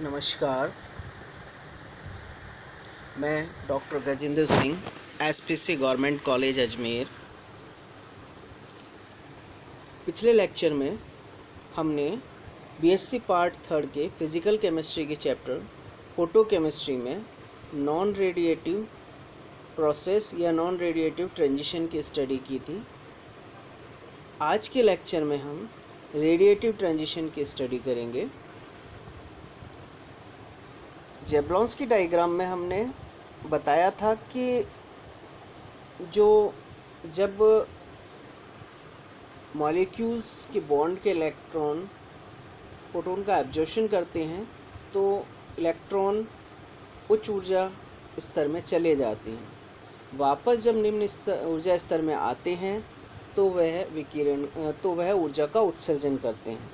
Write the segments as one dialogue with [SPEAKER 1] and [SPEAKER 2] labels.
[SPEAKER 1] नमस्कार, मैं doctor Gajendra Singh, SPC government college Ajmer. पिछले लेक्चर में हमने बीएससी पार्ट थर्ड के फिज़िकल केमिस्ट्री के चैप्टर फोटोकेमिस्ट्री में नॉन रेडिएटिव प्रोसेस या नॉन रेडिएटिव ट्रांजिशन की स्टडी की थी। आज के लेक्चर में हम रेडिएटिव ट्रांजिशन की स्टडी करेंगे। जेब्लॉन्स्की डायग्राम में हमने बताया था कि जब मॉलिक्यूल्स के बॉन्ड के इलेक्ट्रॉन प्रोटॉन का एब्जॉर्प्शन करते हैं तो इलेक्ट्रॉन उच्च ऊर्जा स्तर में चले जाते हैं। वापस जब निम्न ऊर्जा स्तर में आते हैं तो वह ऊर्जा का उत्सर्जन करते हैं।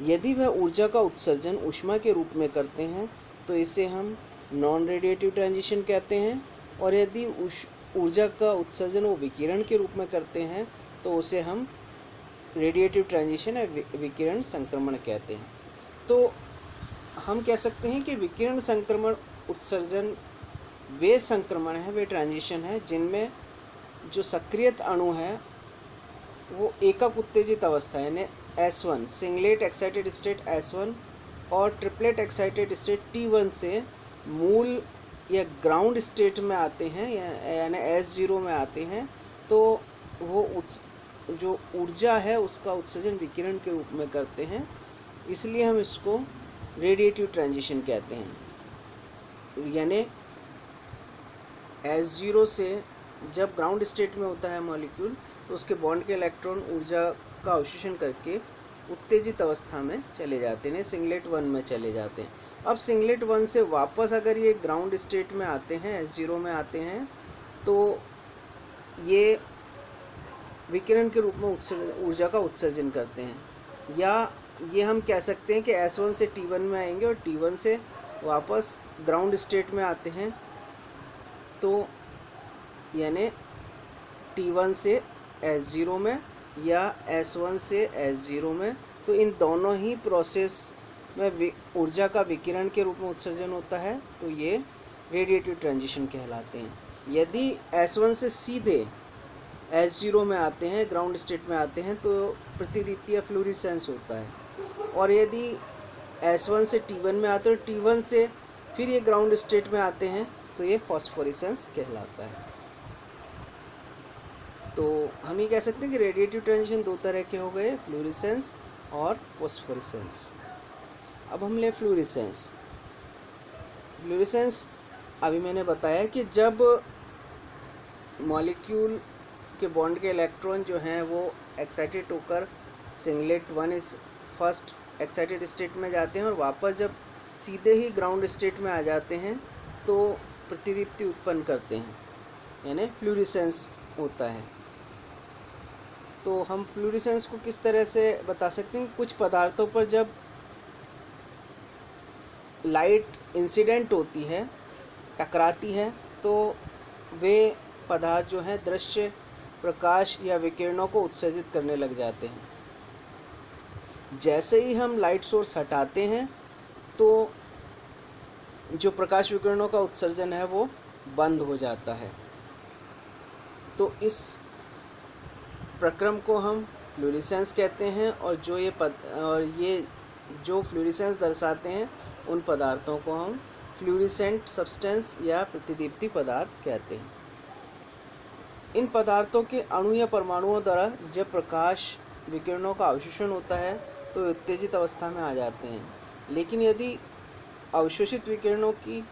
[SPEAKER 1] यदि वह ऊर्जा का उत्सर्जन ऊष्मा के रूप में करते हैं तो इसे हम नॉन रेडिएटिव ट्रांजिशन कहते हैं, और यदि ऊर्जा का उत्सर्जन वो विकिरण के रूप में करते हैं तो उसे हम रेडिएटिव ट्रांजिशन या विकिरण संक्रमण कहते हैं। तो हम कह सकते हैं कि विकिरण संक्रमण उत्सर्जन वे संक्रमण है, वे ट्रांजिशन है जिनमें जो सक्रियत अणु है वो एकक उत्तेजित अवस्था यानी S1 singlet excited state S1 और ट्रिपलेट एक्साइटेड स्टेट T1 से मूल या ग्राउंड स्टेट में आते हैं यानी S0 में आते हैं, तो वो जो ऊर्जा है उसका उत्सर्जन विकिरण के रूप में करते हैं, इसलिए हम इसको रेडिएटिव ट्रांजिशन कहते हैं। यानी S0 से जब ग्राउंड स्टेट में होता है मॉलिक्यूल तो उसके बॉन्ड के इलेक्ट्रॉन ऊर्जा का अवशोषण करके उत्तेजित अवस्था में चले जाते हैं, सिंगलेट 1 में चले जाते हैं। अब सिंगलेट 1 से वापस अगर ये ग्राउंड स्टेट में आते हैं, S0 में आते हैं, तो ये विकिरण के रूप में ऊर्जा का उत्सर्जन करते हैं। या ये हम कह सकते हैं कि S1 से T1 में आएंगे और T1 से वापस ग्राउंड स्टेट में आते हैं, तो यानी T1 से S0 में या S1 से S0 में, तो इन दोनों ही प्रोसेस में ऊर्जा का विकिरण के रूप में उत्सर्जन होता है, तो ये रेडिएटिव ट्रांजिशन कहलाते हैं। यदि S1 से सीधे S0 में आते हैं, ग्राउंड स्टेट में आते हैं, तो प्रतिदीप्ति या फ्लोरेसेंस होता है। और यदि S1 से T1 में आते हैं, T1 से फिर ये ग्राउंड स्टेट में आते हैं, तो ये फॉस्फोरेसेंस कहलाता है। तो हम ये कह सकते हैं कि रेडिएटिव ट्रांजिशन दो तरह के हो गए, फ्लोरेसेंस और फॉस्फोरेसेंस। अब हम ले फ्लोरेसेंस। अभी मैंने बताया कि जब मॉलिक्यूल के बॉन्ड के इलेक्ट्रॉन जो हैं वो एक्साइटेड होकर सिंगलेट 1 इस फर्स्ट एक्साइटेड स्टेट में जाते हैं और वापस जब सीधे ही ग्राउंड स्टेट में आ जाते हैं तो प्रतिदीप्ति उत्पन्न करते हैं, यानी फ्लोरेसेंस होता है। तो हम फ्लोरेसेंस को किस तरह से बता सकते हैं कि कुछ पदार्थों पर जब लाइट इंसिडेंट होती है, टकराती है, तो वे पदार्थ जो हैं दृश्य प्रकाश या विकिरणों को उत्सर्जित करने लग जाते हैं। जैसे ही हम लाइट सोर्स हटाते हैं तो जो प्रकाश विकिरणों का उत्सर्जन है वो बंद हो जाता है। तो इस प्रक्रम को हम फ्लोरेसेंस कहते हैं, और ये जो फ्लोरेसेंस दर्शाते हैं उन पदार्थों को हम फ्लोरेसेंट सब्सटेंस या प्रतिदीप्ति पदार्थ कहते हैं। इन पदार्थों के अणु या परमाणुओं द्वारा जब प्रकाश विकिरणों का अवशोषण होता है तो उत्तेजित अवस्था में आ जाते हैं। लेकिन यदि अवशोषित विकिरणों की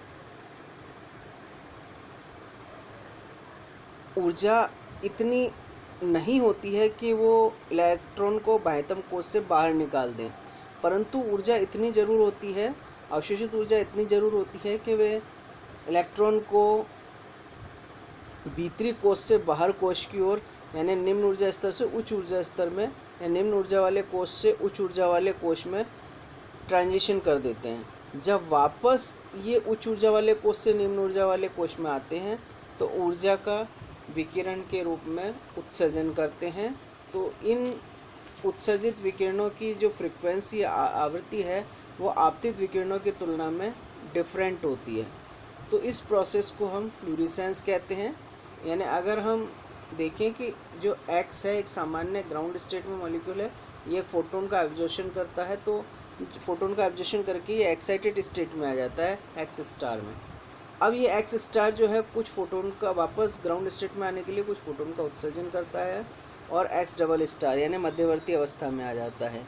[SPEAKER 1] ऊर्जा इतनी नहीं होती है कि वो इलेक्ट्रॉन को बाह्यतम कोश से बाहर निकाल दें, परंतु ऊर्जा इतनी ज़रूर होती है, अवशोषित ऊर्जा इतनी ज़रूर होती है कि वे इलेक्ट्रॉन को भीतरी कोश से बाहर कोश की ओर यानी निम्न ऊर्जा स्तर से उच्च ऊर्जा स्तर में या निम्न ऊर्जा वाले कोश से उच्च ऊर्जा वाले कोश में ट्रांजिशन कर देते हैं। जब वापस ये उच्च ऊर्जा वाले कोश से निम्न ऊर्जा वाले कोश में आते हैं तो ऊर्जा का विकिरण के रूप में उत्सर्जन करते हैं। तो इन उत्सर्जित विकिरणों की जो फ्रीक्वेंसी आवृत्ति है वो आपतित विकिरणों की तुलना में डिफरेंट होती है। तो इस प्रोसेस को हम फ्लूरिसेंस कहते हैं। यानी अगर हम देखें कि जो एक्स है एक सामान्य ग्राउंड स्टेट में मॉलिक्यूल है, ये एक फोटोन का एब्जॉर्प्शन करता है, तो फोटोन का एब्जॉर्प्शन करके ये एक्साइटेड स्टेट में आ जाता है एक्स स्टार में। अब ये एक्स स्टार जो है कुछ फोटोन का वापस ग्राउंड स्टेट में आने के लिए कुछ फोटोन का उत्सर्जन करता है और एक्स डबल स्टार यानी मध्यवर्ती अवस्था में आ जाता है।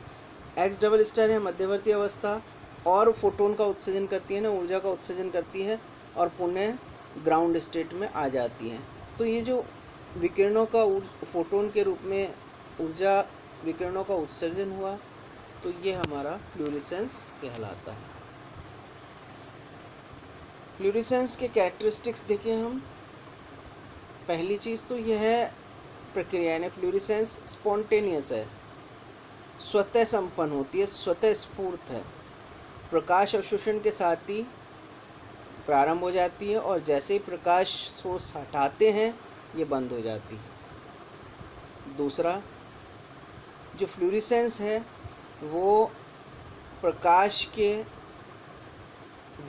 [SPEAKER 1] एक्स डबल स्टार है मध्यवर्ती अवस्था और फोटोन का उत्सर्जन करती है ना, ऊर्जा का उत्सर्जन करती है और पुनः ग्राउंड स्टेट में आ जाती हैं। तो ये जो विकिरणों का फोटोन के रूप में ऊर्जा विकिरणों का उत्सर्जन हुआ, तो ये हमारा फ्लूरिसेंस कहलाता है। फ्लूरिसेंस के कैरेक्टरिस्टिक्स देखें हम। पहली चीज़ तो यह है प्रक्रिया, यानी फ्लूरिसेंस स्पॉन्टेनियस है, स्वतः संपन्न होती है, स्वतः स्फूर्त है। प्रकाश अवशोषण के साथ ही प्रारंभ हो जाती है और जैसे ही प्रकाश सोर्स हटाते हैं ये बंद हो जाती है। दूसरा, जो फ्लूरिसेंस है वो प्रकाश के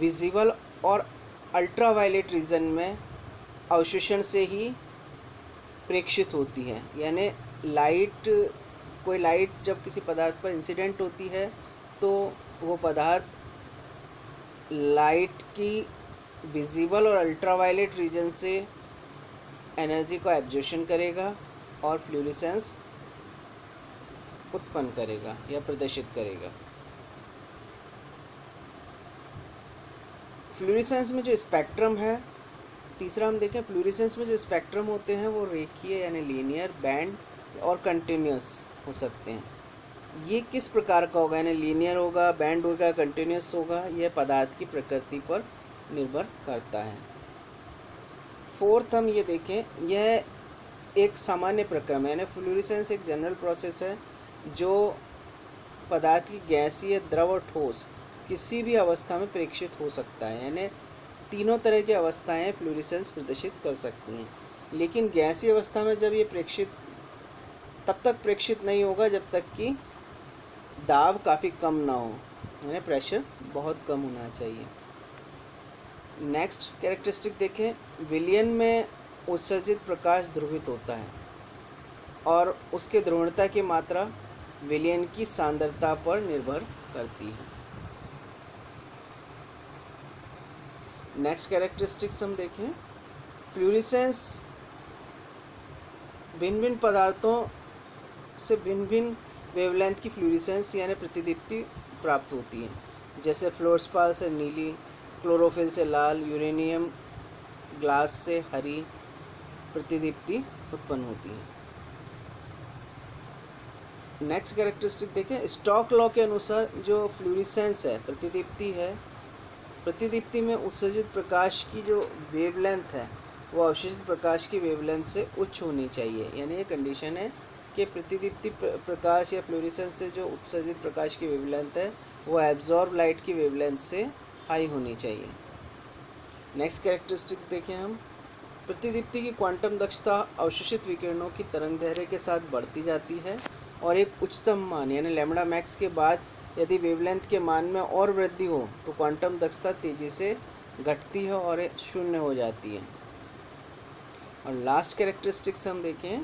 [SPEAKER 1] विजिबल और अल्ट्रावायलेट रीजन में अवशोषण से ही प्रेक्षित होती है। यानी कोई लाइट जब किसी पदार्थ पर इंसिडेंट होती है तो वो पदार्थ लाइट की विजिबल और अल्ट्रावायलेट रीजन से एनर्जी को एब्जॉर्प्शन करेगा और फ्लूरिसेंस उत्पन्न करेगा या प्रदर्शित करेगा। फ्लूरिसेंस में जो स्पेक्ट्रम है, तीसरा हम देखें, फ्लूरिसेंस में जो स्पेक्ट्रम होते हैं वो रेखीय यानी लीनियर, बैंड और कंटिन्यूस हो सकते हैं। ये किस प्रकार का होगा, यानी लीनियर होगा, बैंड होगा, कंटिन्यूस होगा, यह पदार्थ की प्रकृति पर निर्भर करता है। फोर्थ हम ये देखें, यह एक सामान्य प्रक्रम है, यानी फ्लूरिसेंस एक जनरल प्रोसेस है जो पदार्थ की गैसीय, द्रव और ठोस किसी भी अवस्था में प्रेक्षित हो सकता है। यानी तीनों तरह की अवस्थाएं फ्लूरिसेंस प्रदर्शित कर सकती हैं। लेकिन गैसीय अवस्था में जब ये तब तक प्रेक्षित नहीं होगा जब तक कि दाब काफ़ी कम ना हो, यानी प्रेशर बहुत कम होना चाहिए। नेक्स्ट कैरेक्टरिस्टिक देखें, विलयन में उत्सर्जित प्रकाश ध्रुवित होता है और उसके ध्रुवणता की मात्रा विलयन की सांद्रता पर निर्भर करती है। नेक्स्ट कैरेक्टरिस्टिक्स हम देखें, फ्लूरिसेंस भिन्न भिन्न पदार्थों से भिन्न भिन्न वेवलेंथ की फ्लूरिसेंस यानी प्रतिदीप्ति प्राप्त होती है। जैसे फ्लोरस्पाल से नीली, क्लोरोफिल से लाल, यूरेनियम ग्लास से हरी प्रतिदीप्ति उत्पन्न होती है। नेक्स्ट कैरेक्टरिस्टिक देखें, स्टॉक लॉ के अनुसार जो फ्लूरिसेंस है, प्रतिदीप्ति है, प्रतिदीप्ति में उत्सर्जित प्रकाश की जो वेवलेंथ है वो अवशोषित प्रकाश की वेवलेंथ से उच्च होनी चाहिए। यानी ये कंडीशन है कि प्रतिदीप्ति प्रकाश या फ्लूरिसेंस से जो उत्सर्जित प्रकाश की वेवलेंथ है वो एब्जॉर्ब लाइट की वेवलेंथ से हाई होनी चाहिए। नेक्स्ट कैरेक्टरिस्टिक्स देखें हम, प्रतिदीप्ति की क्वांटम दक्षता अवशोषित विकिरणों की तरंगदैर्घ्य के साथ बढ़ती जाती है और एक उच्चतम मान यानी लैम्बडा मैक्स के बाद यदि वेवलेंथ के मान में और वृद्धि हो तो क्वांटम दक्षता तेज़ी से घटती है और शून्य हो जाती है। और लास्ट कैरेक्टरिस्टिक्स हम देखें,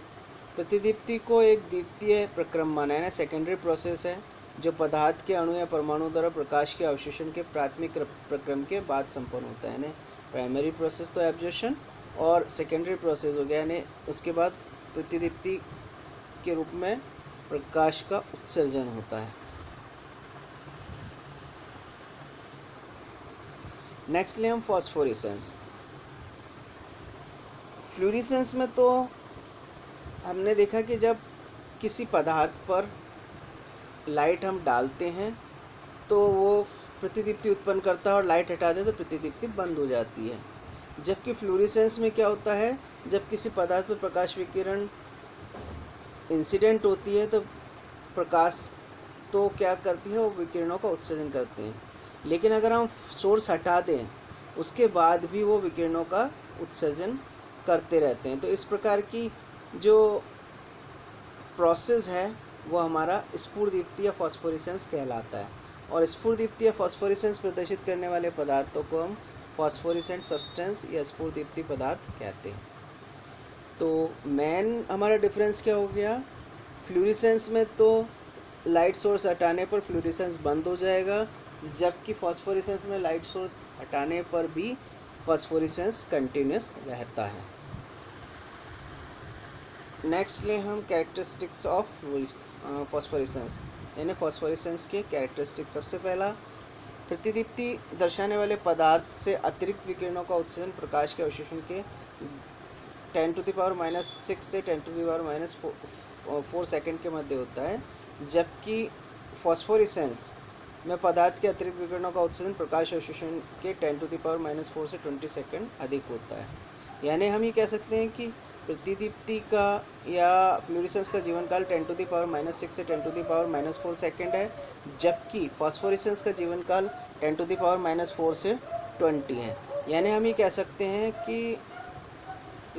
[SPEAKER 1] प्रतिदीप्ति को एक द्वितीय प्रक्रम माना है, सेकेंडरी प्रोसेस है जो पदार्थ के अणु या परमाणु द्वारा प्रकाश के अवशोषण के प्राथमिक प्रक्रम के बाद संपन्न होता है। यानी प्राइमरी प्रोसेस तो एब्जॉर्प्शन और सेकेंडरी प्रोसेस हो गया, यानी उसके बाद प्रतिदीप्ति के रूप में प्रकाश का उत्सर्जन होता है। नेक्स्ट ले हम फॉस्फोरेसेंस। फ्लूरिसेंस में तो हमने देखा कि जब किसी पदार्थ पर लाइट हम डालते हैं तो वो प्रतिदीप्ति उत्पन्न करता है और लाइट हटा दे तो प्रतिदीप्ति बंद हो जाती है। जबकि फ्लूरिसेंस में क्या होता है, जब किसी पदार्थ पर प्रकाश विकिरण इंसिडेंट होती है तो प्रकाश तो क्या करती है, वो विकिरणों का उत्सर्जन करते हैं। लेकिन अगर हम सोर्स हटा दें उसके बाद भी वो विकिरणों का उत्सर्जन करते रहते हैं। तो इस प्रकार की जो प्रोसेस है वो हमारा स्फुरदीप्ति या फॉस्फोरेसेंस कहलाता है। और स्फुरदीप्ति या फॉस्फोरेसेंस प्रदर्शित करने वाले पदार्थों को हम फॉस्फोरेसेंट सब्सटेंस या स्फुरदीप्ति पदार्थ कहते हैं। तो मेन हमारा डिफरेंस क्या हो गया, फ्लूरेसेंस में तो लाइट सोर्स हटाने पर फ्लूरेसेंस बंद हो जाएगा, जबकि फॉस्फोरेसेंस में लाइट सोर्स हटाने पर भी फॉस्फोरेसेंस कंटिन्यूस रहता है। नेक्स्टली हम कैरेक्टरिस्टिक्स ऑफ फॉस्फोरेसेंस यानी फॉस्फोरेसेंस के कैरेक्टरिस्टिक्स। सबसे पहला, प्रतिदीप्ति दर्शाने वाले पदार्थ से अतिरिक्त विकिरणों का उत्सर्जन प्रकाश के अवशोषण के 10⁻⁻6 से 10⁻⁻4 सेकंड के मध्य होता है, जबकि फॉस्फोरेसेंस में पदार्थ के अतिरिक्त विकिरणों का उत्सर्जन प्रकाश अवशोषण के 10⁻⁻4 से 20 सेकंड अधिक होता है। यानी हम ये कह सकते हैं कि प्रतिदीप्ति का या फ्लूरेसेंस का जीवन काल 10⁻⁻6 से 10⁻⁻4 सेकंड है, जबकि फॉस्फोरेसेंस का जीवन काल 10⁻⁻4 से 20 है। यानी हम ये कह सकते हैं कि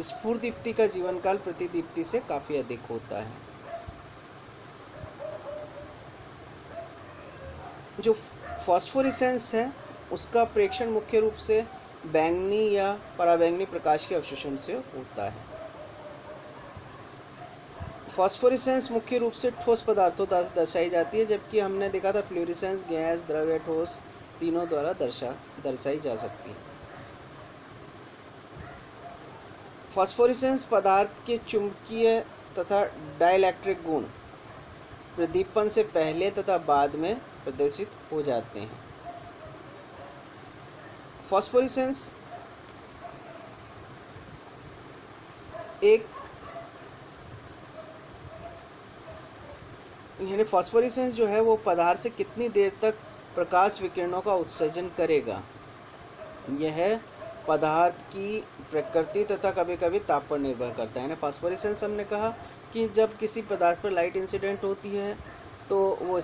[SPEAKER 1] स्फुरदीप्ति का जीवन काल प्रतिदीप्ति से काफ़ी अधिक होता है। जो फॉस्फोरेसेंस है उसका प्रेक्षण मुख्य रूप से बैंगनी या पराबैंगनी प्रकाश के अवशोषण से होता है। फॉस्फोरेसेंस मुख्य रूप से ठोस पदार्थों द्वारा दर्शाई जाती है, जबकि हमने देखा था फ्लूरेसेंस गैस, द्रव्य, ठोस तीनों द्वारा दर्शाई जा सकती है। फॉस्फोरेसेंस पदार्थ के चुंबकीय तथा डाइलेक्ट्रिक गुण प्रदीपन से पहले तथा बाद में प्रदर्शित हो जाते हैं। फॉस्फोरेसेंस फॉस्फोरेसेंस जो है वो पदार्थ से कितनी देर तक प्रकाश विकिरणों का उत्सर्जन करेगा, यह पदार्थ की प्रकृति तथा कभी कभी ताप पर निर्भर करता है। फॉस्फोरेसेंस हमने कहा कि जब किसी पदार्थ पर लाइट इंसिडेंट होती है तो वो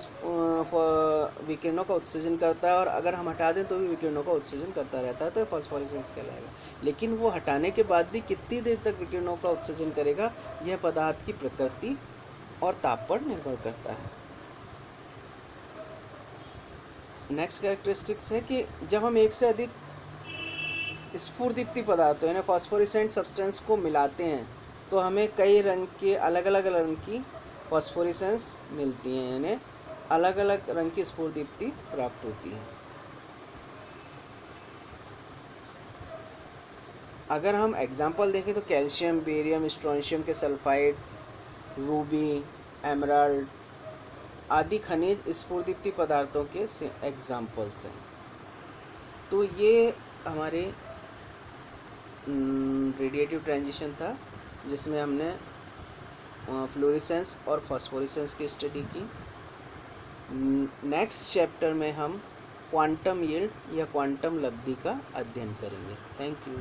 [SPEAKER 1] विकिरणों का उत्सर्जन करता है, और अगर हम हटा दें तो भी विकिरणों का उत्सर्जन करता रहता है, तो फॉस्फोरेसेंस कहलाएगा। लेकिन वो हटाने के बाद भी कितनी देर तक विकिरणों का उत्सर्जन करेगा, यह पदार्थ की प्रकृति और ताप पर निर्भर करता है। नेक्स्ट कैरेक्टरिस्टिक्स है कि जब हम एक से अधिक स्फुरदीप्ति पदार्थों यानी फॉस्फोरेसेंट सब्सटेंस को मिलाते हैं तो हमें कई रंग के अलग अलग रंग की फॉस्फोरेसेंस मिलती हैं, यानी अलग अलग रंग की स्फुरदीप्ति प्राप्त होती है। अगर हम एग्जाम्पल देखें तो कैल्शियम, बेरियम, स्ट्रोंशियम के सल्फाइड, रूबी, एमराल्ड आदि खनिज स्फुरदीप्ति पदार्थों के एग्जाम्पल्स हैं। तो ये हमारे रेडिएटिव ट्रांजिशन था, जिसमें हमने फ्लोरेसेंस और फॉस्फोरेसेंस की स्टडी की। नेक्स्ट चैप्टर में हम क्वांटम यील्ड या क्वांटम लब्धि का अध्ययन करेंगे। Thank you.